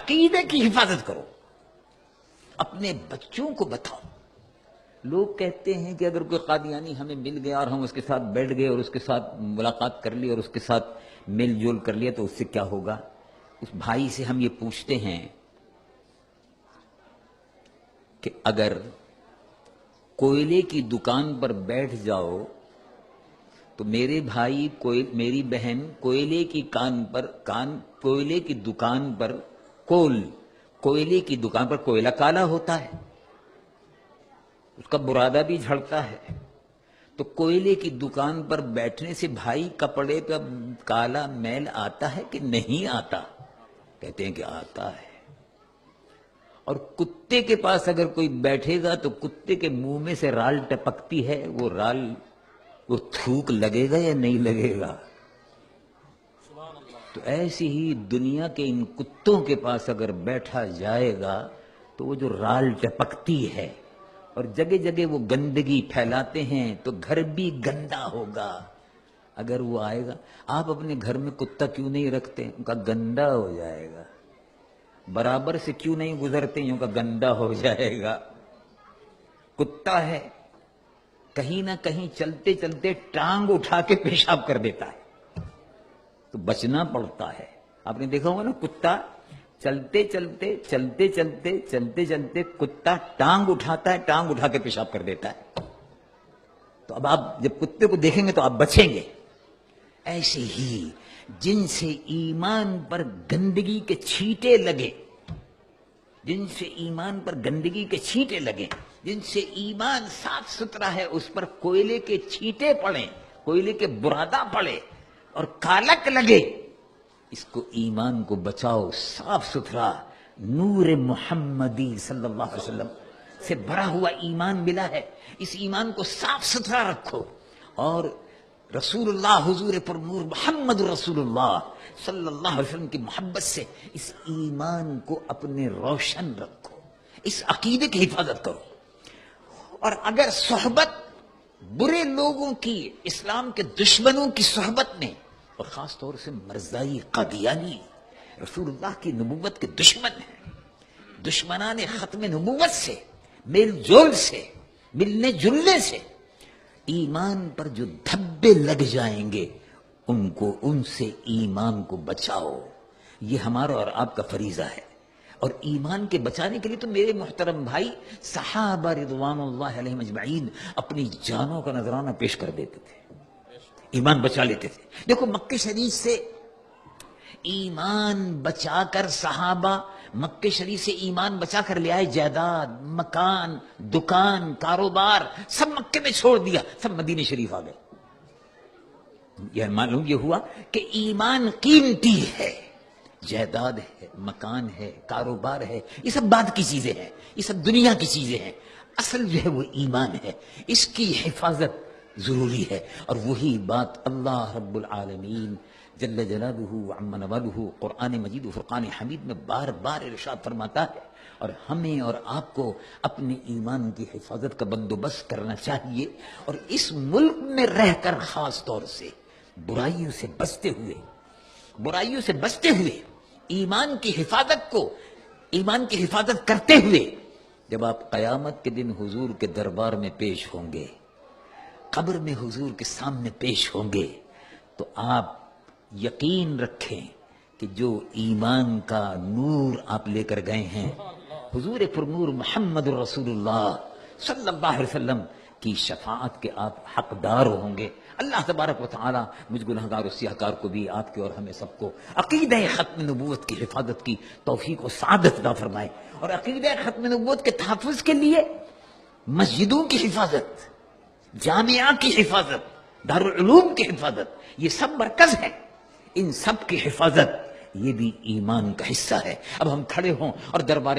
عقیدے کی حفاظت کرو، اپنے بچوں کو بتاؤ۔ لوگ کہتے ہیں کہ اگر کوئی قادیانی ہمیں مل گیا اور ہم اس کے ساتھ بیٹھ گئے اور اس کے ساتھ ملاقات کر لی اور اس کے ساتھ میل جول کر لیا تو اس سے کیا ہوگا؟ اس بھائی سے ہم یہ پوچھتے ہیں کہ اگر کوئلے کی دکان پر بیٹھ جاؤ تو میرے بھائی میری بہن کوئلے کی کوئلے کی دکان پر کوئلے کی دکان پر کوئلہ کالا ہوتا ہے، اس کا برادہ بھی جھڑتا ہے، تو کوئلے کی دکان پر بیٹھنے سے بھائی کپڑے پہ کالا میل آتا ہے کہ نہیں آتا؟ کہتے ہیں کہ آتا ہے۔ اور کتے کے پاس اگر کوئی بیٹھے گا تو کتے کے منہ میں سے رال ٹپکتی ہے، وہ تھوک لگے گا یا نہیں لگے گا؟ تو ایسی ہی دنیا کے ان کتوں کے پاس اگر بیٹھا جائے گا تو وہ جو رال ٹپکتی ہے اور جگہ جگہ وہ گندگی پھیلاتے ہیں تو گھر بھی گندا ہوگا۔ اگر وہ آئے گا، آپ اپنے گھر میں کتا کیوں نہیں رکھتے؟ ان کا گندا ہو جائے گا۔ برابر سے کیوں نہیں گزرتے؟ یوں کا گندا ہو جائے گا۔ کتا ہے، کہیں نہ کہیں چلتے چلتے ٹانگ اٹھا کے پیشاب کر دیتا ہے، تو بچنا پڑتا ہے۔ آپ نے دیکھا ہوگا نا، کتا چلتے چلتے کتا ٹانگ اٹھاتا ہے، ٹانگ اٹھا کے پیشاب کر دیتا ہے۔ تو اب آپ جب کتے کو دیکھیں گے تو آپ بچیں گے۔ ایسے ہی جن سے ایمان پر گندگی کے چھینٹے لگے، جن سے ایمان پر گندگی کے چھینٹے لگے، جن سے ایمان صاف ستھرا ہے اس پر کوئلے کے چھینٹے پڑیں، کوئلے کے برادہ پڑے اور کالک لگے، اس کو ایمان کو بچاؤ۔ صاف ستھرا نور محمدی صلی اللہ علیہ وسلم سے بھرا ہوا ایمان ملا ہے، اس ایمان کو صاف ستھرا رکھو، اور رسول اللہ حضور پر نور محمد رسول اللہ صلی اللہ علیہ وسلم کی محبت سے اس ایمان کو اپنے روشن رکھو، اس عقیدے کی حفاظت کرو۔ اور اگر صحبت برے لوگوں کی، اسلام کے دشمنوں کی صحبت میں، اور خاص طور سے مرزائی قادیانی رسول اللہ کی نبوت کے دشمن ہیں، دشمنان ختم نبوت سے میل جول سے، ملنے جلنے سے ایمان پر جو دھبے لگ جائیں گے ان سے ایمان کو بچاؤ۔ یہ ہمارا اور آپ کا فریضہ ہے۔ اور ایمان کے بچانے کے لیے تو میرے محترم بھائی صحابہ رضوان اللہ علیہم اجمعین اپنی جانوں کا نذرانہ پیش کر دیتے تھے، ایمان بچا لیتے تھے۔ دیکھو مکہ شریف سے ایمان بچا کر صحابہ مکہ شریف سے ایمان بچا کر لے آئے، جائیداد، مکان، دکان، کاروبار سب مکے میں چھوڑ دیا، سب مدینہ شریف آ گئے۔ یہ معلوم یہ ہوا کہ ایمان قیمتی ہے، جائیداد ہے، مکان ہے، کاروبار ہے، یہ سب بعد کی چیزیں ہیں، یہ سب دنیا کی چیزیں ہیں، اصل جو ہے وہ ایمان ہے، اس کی حفاظت ضروری ہے۔ اور وہی بات اللہ رب العالمین جل جلالہ وعم نوالہ قرآن مجید و فرقان حمید میں بار بار ارشاد فرماتا ہے، اور ہمیں اور آپ کو اپنے ایمان کی حفاظت کا بندوبست کرنا چاہیے، اور اس ملک میں رہ کر خاص طور سے برائیوں سے بچتے ہوئے ایمان کی حفاظت کرتے ہوئے جب آپ قیامت کے دن حضور کے دربار میں پیش ہوں گے، قبر میں حضور کے سامنے پیش ہوں گے، تو آپ یقین رکھیں کہ جو ایمان کا نور آپ لے کر گئے ہیں، حضور پر نور محمد رسول اللہ صلی اللہ علیہ وسلم کی شفاعت کے آپ حقدار ہوں گے۔ اللہ تبارک و تعالی مجھ گنہگار و سیاہکار کو بھی، آپ کے اور ہمیں سب کو عقیدہ ختم نبوت کی حفاظت کی توفیق و سعادت عطا فرمائے، اور عقیدہ ختم نبوت کے تحفظ کے لیے مسجدوں کی حفاظت، جامعہ کی حفاظت، دارالعلوم کی حفاظت، یہ سب مرکز ہے، ان سب کی حفاظت یہ بھی ایمان کا حصہ ہے۔ اب ہم کھڑے ہوں اور دربار